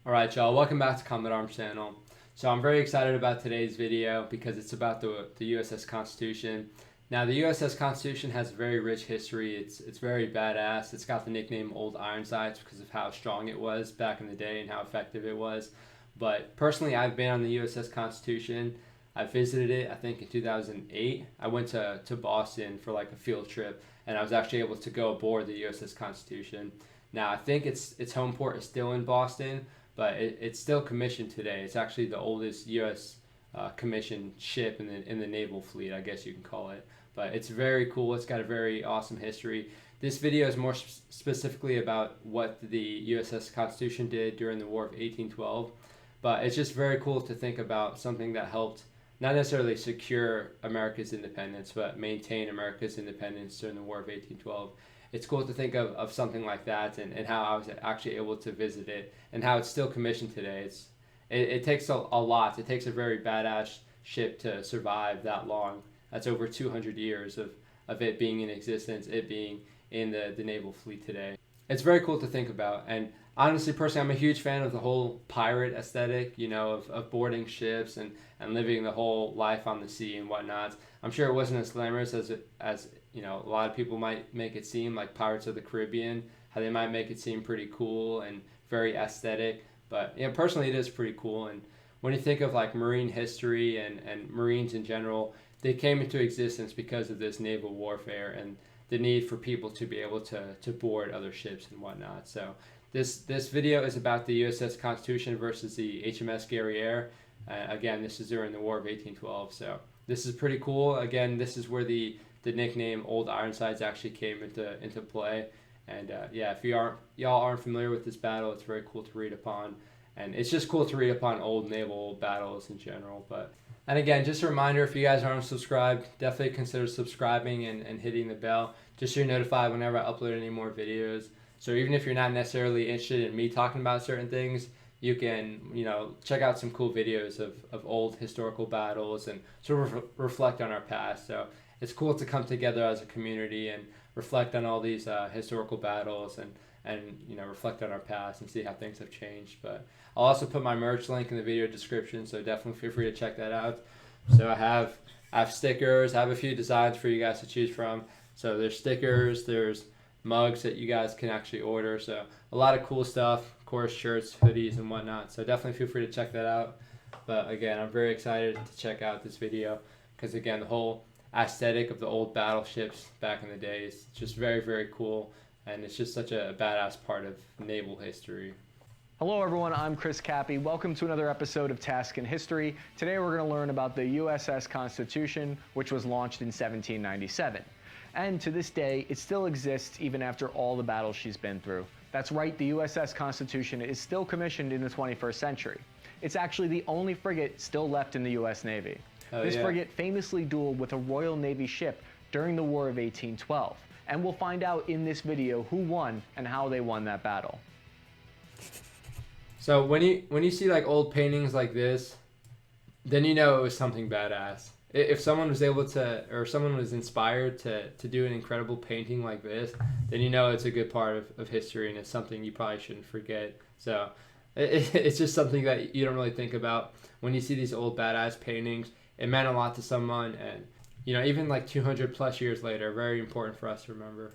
Alright y'all, welcome back to Combat Arms channel. So I'm very excited about today's video because it's about the USS Constitution. Now the USS Constitution has a very rich history. It's very badass. It's got the nickname Old Ironsides because of how strong it was back in the day and how effective it was. But personally, I've been on the USS Constitution. I visited it, I think in 2008. I went to Boston for like a field trip, and I was actually able to go aboard the USS Constitution. Now I think its home port is still in Boston, but it's still commissioned today. It's actually the oldest U.S. Commissioned ship in the naval fleet, I guess you can call it. But it's very cool. It's got a very awesome history. This video is more specifically about what the USS Constitution did during the War of 1812. But it's just very cool to think about something that helped not necessarily secure America's independence, but maintain America's independence during the War of 1812. It's cool to think of something like that and how I was actually able to visit it and how it's still commissioned today. It takes a lot. It takes a very badass ship to survive that long. That's over 200 years of it being in existence, it being in the naval fleet today. It's very cool to think about. And honestly, personally, I'm a huge fan of the whole pirate aesthetic, of boarding ships and living the whole life on the sea and whatnot. I'm sure it wasn't as glamorous as a lot of people might make it seem, like Pirates of the Caribbean, how they might make it seem pretty cool and very aesthetic. But personally, it is pretty cool. And when you think of like marine history and Marines in general, they came into existence because of this naval warfare and the need for people to be able to board other ships and whatnot. So this video is about the USS Constitution versus the HMS Guerriere. Again, this is during the War of 1812. So this is pretty cool. Again, this is where the nickname Old Ironsides actually came into play. And if y'all aren't familiar with this battle, it's very cool to read upon. And it's just cool to read upon old naval battles in general. And again, just a reminder, if you guys aren't subscribed, definitely consider subscribing and hitting the bell just so you're notified whenever I upload any more videos. So even if you're not necessarily interested in me talking about certain things, you can, check out some cool videos of old historical battles and sort of reflect on our past. So it's cool to come together as a community and reflect on all these historical battles and reflect on our past and see how things have changed. But I'll also put my merch link in the video description, so definitely feel free to check that out. So I have stickers. I have a few designs for you guys to choose from. So there's stickers, there's mugs that you guys can actually order. So a lot of cool stuff, of course, shirts, hoodies, and whatnot. So definitely feel free to check that out. But again, I'm very excited to check out this video because, again, the whole aesthetic of the old battleships back in the day is just very, very cool. And it's just such a badass part of naval history. Hello everyone, I'm Chris Cappy. Welcome to another episode of Task in History. Today we're going to learn about the USS Constitution, which was launched in 1797. And to this day, it still exists even after all the battles she's been through. That's right, the USS Constitution is still commissioned in the 21st century. It's actually the only frigate still left in the US Navy. This frigate famously dueled with a Royal Navy ship during the War of 1812. And we'll find out in this video who won and how they won that battle. So when you see like old paintings like this, then you know it was something badass. If someone was able to, or someone was inspired to do an incredible painting like this, then you know it's a good part of history and it's something you probably shouldn't forget. So it's just something that you don't really think about when you see these old badass paintings. It meant a lot to someone, and even like 200 plus years later, very important for us to remember.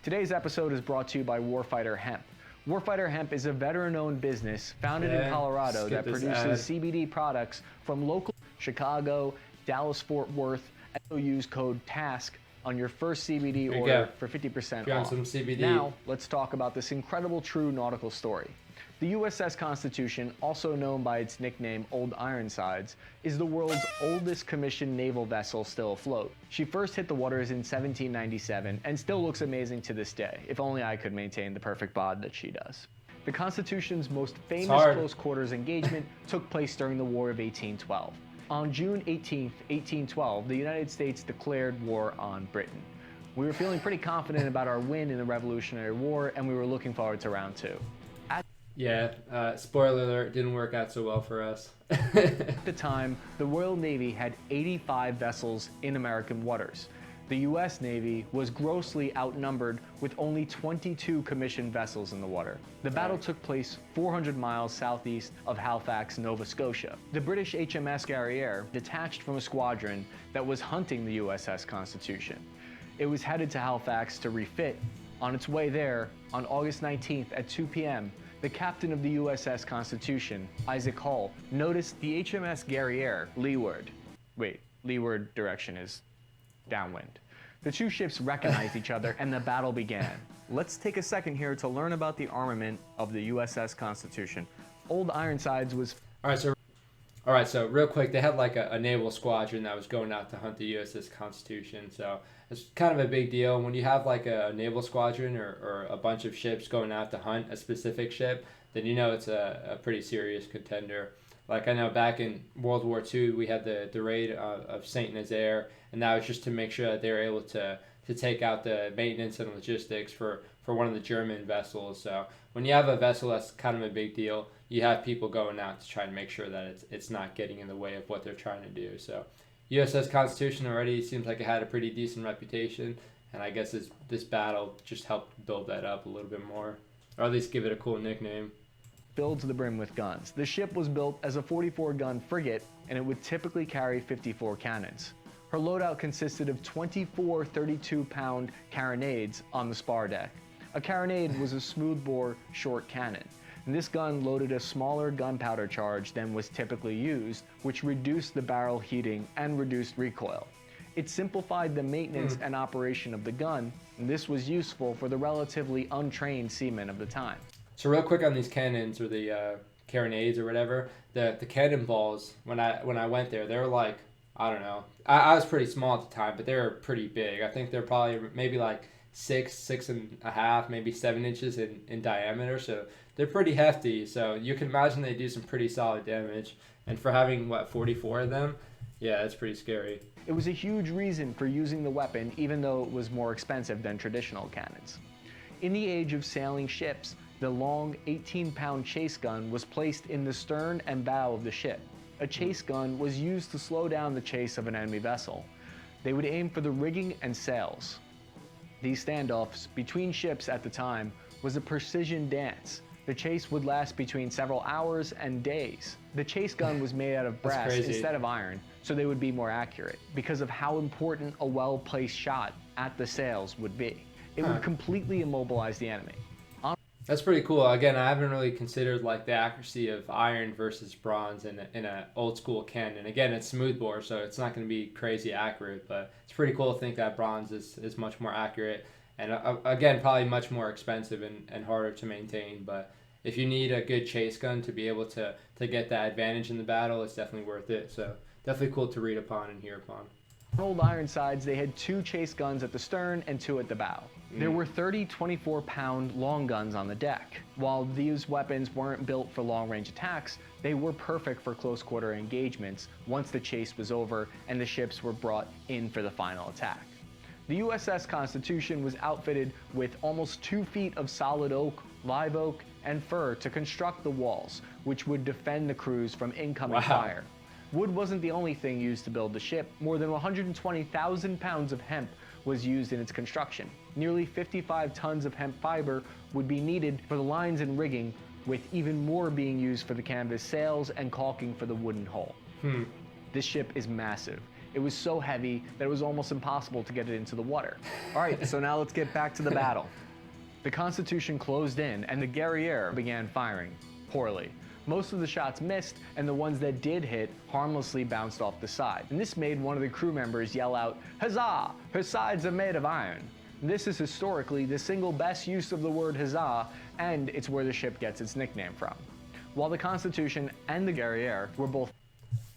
Today's episode is brought to you by Warfighter Hemp. Warfighter Hemp is a veteran-owned business founded in Colorado that produces CBD products from local Chicago, Dallas-Fort Worth, and you'll use code TASK on your first CBD order for 50% off. Some CBD. Now, let's talk about this incredible true nautical story. The USS Constitution, also known by its nickname Old Ironsides, is the world's oldest commissioned naval vessel still afloat. She first hit the waters in 1797 and still looks amazing to this day, if only I could maintain the perfect bod that she does. The Constitution's most famous close quarters engagement took place during the War of 1812. On June 18, 1812, the United States declared war on Britain. We were feeling pretty confident about our win in the Revolutionary War, and we were looking forward to round two. Spoiler alert, didn't work out so well for us. At the time, the Royal Navy had 85 vessels in American waters. The US Navy was grossly outnumbered with only 22 commissioned vessels in the water. The battle took place 400 miles southeast of Halifax, Nova Scotia. The British HMS Guerriere detached from a squadron that was hunting the USS Constitution. It was headed to Halifax to refit. On its way there, on August 19th at 2 p.m., the captain of the USS Constitution, Isaac Hull, noticed the HMS Guerriere leeward. Wait, leeward direction is downwind. The two ships recognized each other and the battle began. Let's take a second here to learn about the armament of the USS Constitution. Old Ironsides was... All right, so real quick, they had like a naval squadron that was going out to hunt the USS Constitution. So it's kind of a big deal. When you have like a naval squadron or a bunch of ships going out to hunt a specific ship, then you know it's a pretty serious contender. Like I know back in World War II, we had the raid of Saint Nazaire, and that was just to make sure that they were able to take out the maintenance and logistics for one of the German vessels. So when you have a vessel that's kind of a big deal, you have people going out to try and make sure that it's not getting in the way of what they're trying to do. So USS Constitution already seems like it had a pretty decent reputation, and I guess this battle just helped build that up a little bit more, or at least give it a cool nickname. Filled to the brim with guns. The ship was built as a 44-gun frigate, and it would typically carry 54 cannons. Her loadout consisted of 24 32-pound carronades on the spar deck. A carronade was a smoothbore short cannon, and this gun loaded a smaller gunpowder charge than was typically used, which reduced the barrel heating and reduced recoil. It simplified the maintenance and operation of the gun, and this was useful for the relatively untrained seamen of the time. So real quick on these cannons or the carronades or whatever, the cannonballs, when I went there, they were like, I don't know. I was pretty small at the time, but they were pretty big. I think they're probably maybe like 6.5, maybe 7 inches in diameter. So they're pretty hefty. So you can imagine they do some pretty solid damage. And for having, 44 of them, yeah, that's pretty scary. It was a huge reason for using the weapon, even though it was more expensive than traditional cannons. In the age of sailing ships, the long 18-pound chase gun was placed in the stern and bow of the ship. A chase gun was used to slow down the chase of an enemy vessel. They would aim for the rigging and sails. These standoffs between ships at the time was a precision dance. The chase would last between several hours and days. The chase gun was made out of brass instead of iron, so they would be more accurate because of how important a well-placed shot at the sails would be. It would completely immobilize the enemy. That's pretty cool. Again, I haven't really considered like the accuracy of iron versus bronze in a old school cannon. Again, it's smoothbore, so it's not going to be crazy accurate, but it's pretty cool to think that bronze is much more accurate and again, probably much more expensive and harder to maintain. But if you need a good chase gun to be able to get that advantage in the battle, it's definitely worth it. So definitely cool to read upon and hear upon. On Old Ironsides, they had 2 chase guns at the stern and 2 at the bow. There were 30 24-pound long guns on the deck. While these weapons weren't built for long-range attacks, they were perfect for close-quarter engagements once the chase was over and the ships were brought in for the final attack. The USS Constitution was outfitted with almost 2 feet of solid oak, live oak, and fir to construct the walls, which would defend the crews from incoming fire. Wood wasn't the only thing used to build the ship. More than 120,000 pounds of hemp was used in its construction. Nearly 55 tons of hemp fiber would be needed for the lines and rigging, with even more being used for the canvas sails and caulking for the wooden hull. This ship is massive. It was so heavy that it was almost impossible to get it into the water. All right, so now let's get back to the battle. The Constitution closed in and the Guerriere began firing, poorly. Most of the shots missed, and the ones that did hit harmlessly bounced off the side. And this made one of the crew members yell out, "Huzzah! Her sides are made of iron." This is historically the single best use of the word huzzah, and it's where the ship gets its nickname from. While the Constitution and the Guerriere were both...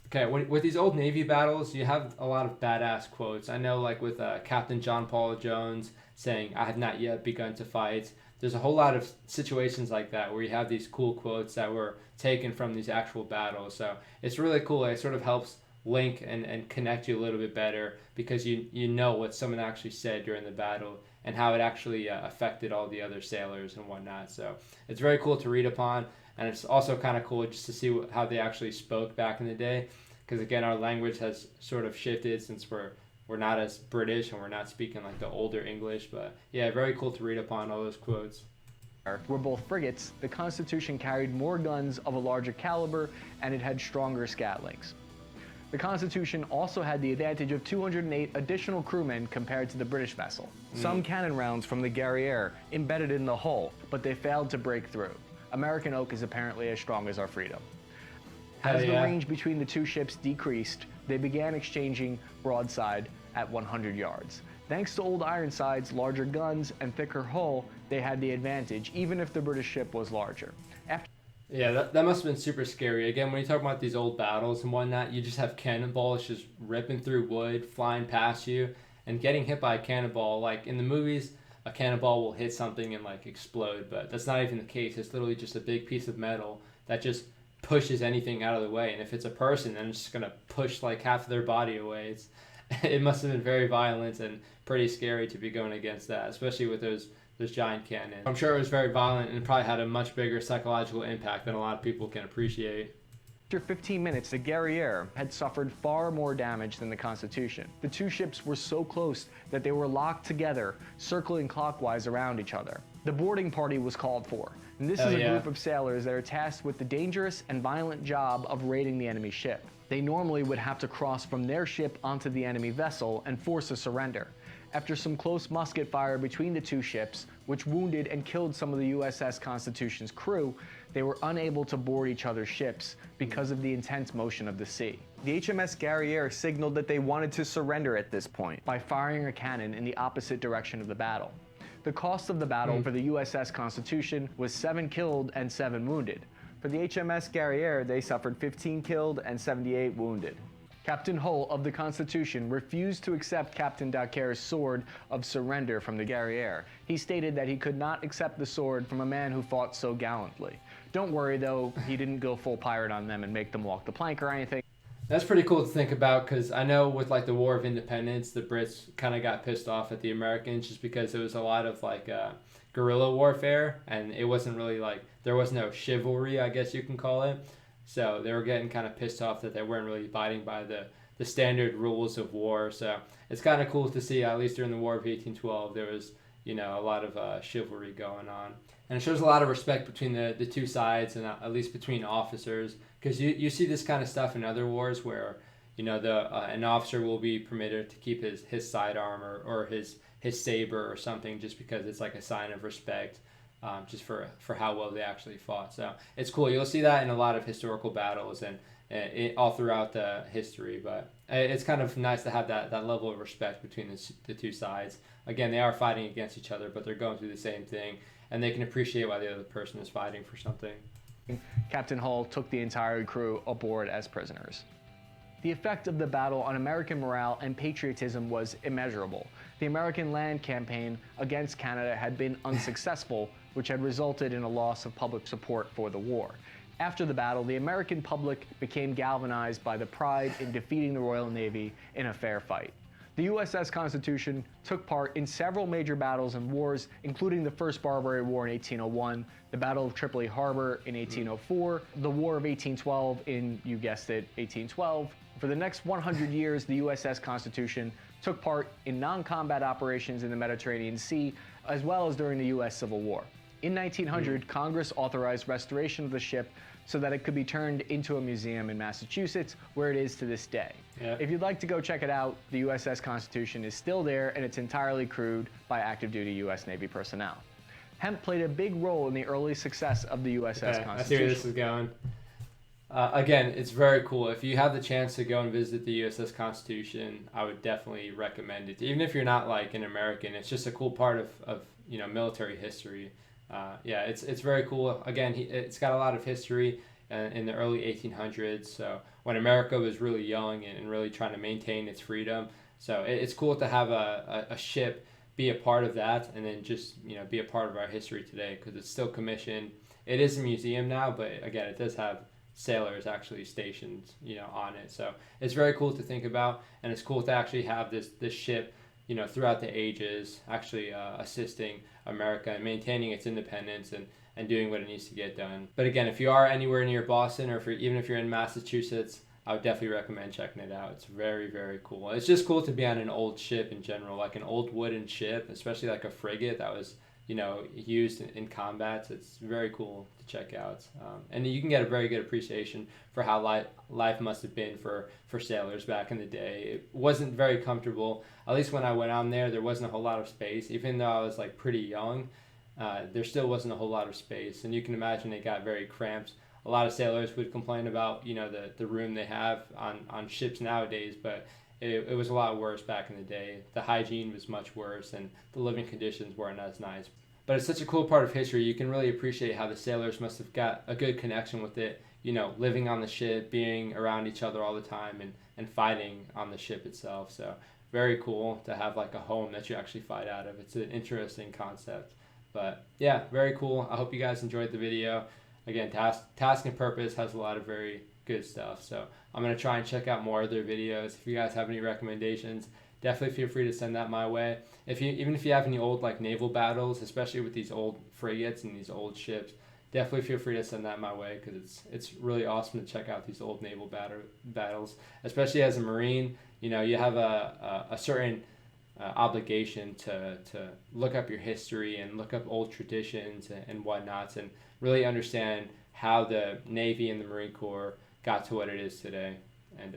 Okay, with these old Navy battles, you have a lot of badass quotes. I know like with Captain John Paul Jones saying, "I have not yet begun to fight." There's a whole lot of situations like that where you have these cool quotes that were taken from these actual battles. So it's really cool. It sort of helps link and connect you a little bit better because you know what someone actually said during the battle and how it actually affected all the other sailors and whatnot. So it's very cool to read upon, and it's also kind of cool just to see how they actually spoke back in the day, because again, our language has sort of shifted since we're we're not as British and we're not speaking like the older English. But yeah, very cool to read upon all those quotes. Were both frigates, the Constitution carried more guns of a larger caliber and it had stronger scatlings. The Constitution also had the advantage of 208 additional crewmen compared to the British vessel. Some cannon rounds from the Guerriere embedded in the hull, but they failed to break through. American oak is apparently as strong as our freedom. As the range between the two ships decreased, they began exchanging broadside at 100 yards. Thanks to Old Ironside's larger guns and thicker hull, they had the advantage, even if the British ship was larger. Yeah, that must have been super scary. Again, when you talk about these old battles and whatnot, you just have cannonballs just ripping through wood, flying past you, and getting hit by a cannonball. Like in the movies, a cannonball will hit something and like explode, but that's not even the case. It's literally just a big piece of metal that just pushes anything out of the way. And if it's a person, then it's just gonna push like half of their body away. It must have been very violent and pretty scary to be going against that, especially with those giant cannons. I'm sure it was very violent and probably had a much bigger psychological impact than a lot of people can appreciate. After 15 minutes, the Guerriere had suffered far more damage than the Constitution. The two ships were so close that they were locked together, circling clockwise around each other. The boarding party was called for, and this is a group of sailors that are tasked with the dangerous and violent job of raiding the enemy ship. They normally would have to cross from their ship onto the enemy vessel and force a surrender. After some close musket fire between the two ships, which wounded and killed some of the USS Constitution's crew, they were unable to board each other's ships because of the intense motion of the sea. The HMS Guerriere signaled that they wanted to surrender at this point by firing a cannon in the opposite direction of the battle. The cost of the battle for the USS Constitution was 7 killed and 7 wounded. For the HMS Guerriere, they suffered 15 killed and 78 wounded. Captain Hull of the Constitution refused to accept Captain Dacquer's sword of surrender from the Guerriere. He stated that he could not accept the sword from a man who fought so gallantly. Don't worry though, he didn't go full pirate on them and make them walk the plank or anything. That's pretty cool to think about, because I know with like the War of Independence, the Brits kind of got pissed off at the Americans just because there was a lot of like guerrilla warfare, and it wasn't really like, there was no chivalry, I guess you can call it. So they were getting kind of pissed off that they weren't really abiding by the standard rules of war. So it's kind of cool to see, at least during the War of 1812, there was, you know, a lot of chivalry going on. And it shows a lot of respect between the two sides, and at least between officers, because you see this kind of stuff in other wars where, you know, an officer will be permitted to keep his sidearm or his saber or something, just because it's like a sign of respect. Just for how well they actually fought. So it's cool. You'll see that in a lot of historical battles and all throughout the history. But it's kind of nice to have that level of respect between the two sides. Again, they are fighting against each other, but they're going through the same thing, and they can appreciate why the other person is fighting for something. Captain Hull took the entire crew aboard as prisoners. The effect of the battle on American morale and patriotism was immeasurable. The American land campaign against Canada had been unsuccessful, which had resulted in a loss of public support for the war. After the battle, the American public became galvanized by the pride in defeating the Royal Navy in a fair fight. The USS Constitution took part in several major battles and wars, including the First Barbary War in 1801, the Battle of Tripoli Harbor in 1804, the War of 1812 in, you guessed it, 1812. For the next 100 years, the USS Constitution took part in non-combat operations in the Mediterranean Sea, as well as during the U.S. Civil War. In 1900, Congress authorized restoration of the ship so that it could be turned into a museum in Massachusetts, where it is to this day. Yeah. If you'd like to go check it out, the USS Constitution is still there, and it's entirely crewed by active duty U.S. Navy personnel. Hemp played a big role in the early success of the USS Constitution. I see where this is going. Again, it's very cool. If you have the chance to go and visit the USS Constitution, I would definitely recommend it. Even if you're not like an American, it's just a cool part of you know, military history. Yeah, it's very cool. Again, it's got a lot of history in the early 1800s. So when America was really young and really trying to maintain its freedom. So it's cool to have a ship be a part of that, and then just, you know, be a part of our history today, because it's still commissioned. It is a museum now, but again, it does have sailors actually stationed, you know, on it. So it's very cool to think about, and it's cool to actually have this ship, you know, throughout the ages, actually assisting America and maintaining its independence and doing what it needs to get done. But again, if you are anywhere near Boston, or even if you're in Massachusetts, I would definitely recommend checking it out. It's very, very cool. It's just cool to be on an old ship in general, like an old wooden ship, especially like a frigate that was, used in combat. So it's very cool to check out. And you can get a very good appreciation for how life must have been for sailors back in the day. It wasn't very comfortable. At least when I went on there wasn't a whole lot of space. Even though I was like pretty young, there still wasn't a whole lot of space. And you can imagine it got very cramped. A lot of sailors would complain about, the room they have on ships nowadays, but it was a lot worse back in the day. The hygiene was much worse, and the living conditions weren't as nice. But it's such a cool part of history. You can really appreciate how the sailors must have got a good connection with it, living on the ship, being around each other all the time, and fighting on the ship itself. So very cool to have like a home that you actually fight out of. It's an interesting concept. But yeah, very cool. I hope you guys enjoyed the video. Again, Task and Purpose has a lot of very good stuff. So I'm going to try and check out more of their videos. If you guys have any recommendations, definitely feel free to send that my way. Even if you have any old like naval battles, especially with these old frigates and these old ships, definitely feel free to send that my way, because it's really awesome to check out these old naval battles. Especially as a Marine, you have a certain obligation to look up your history and look up old traditions and whatnots, and really understand how the Navy and the Marine Corps got to what it is today. And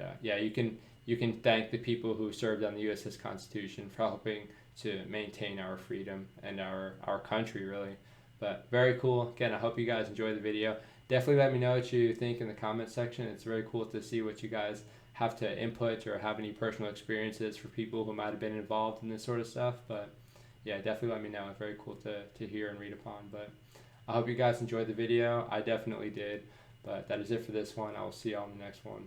you can thank the people who served on the USS Constitution for helping to maintain our freedom and our country, really. But very cool. Again, I hope you guys enjoyed the video. Definitely let me know what you think in the comment section. It's very cool to see what you guys have to input, or have any personal experiences for people who might have been involved in this sort of stuff. But yeah, definitely let me know. It's very cool to hear and read upon. But I hope you guys enjoyed the video. I definitely did. But that is it for this one. I will see you all in the next one.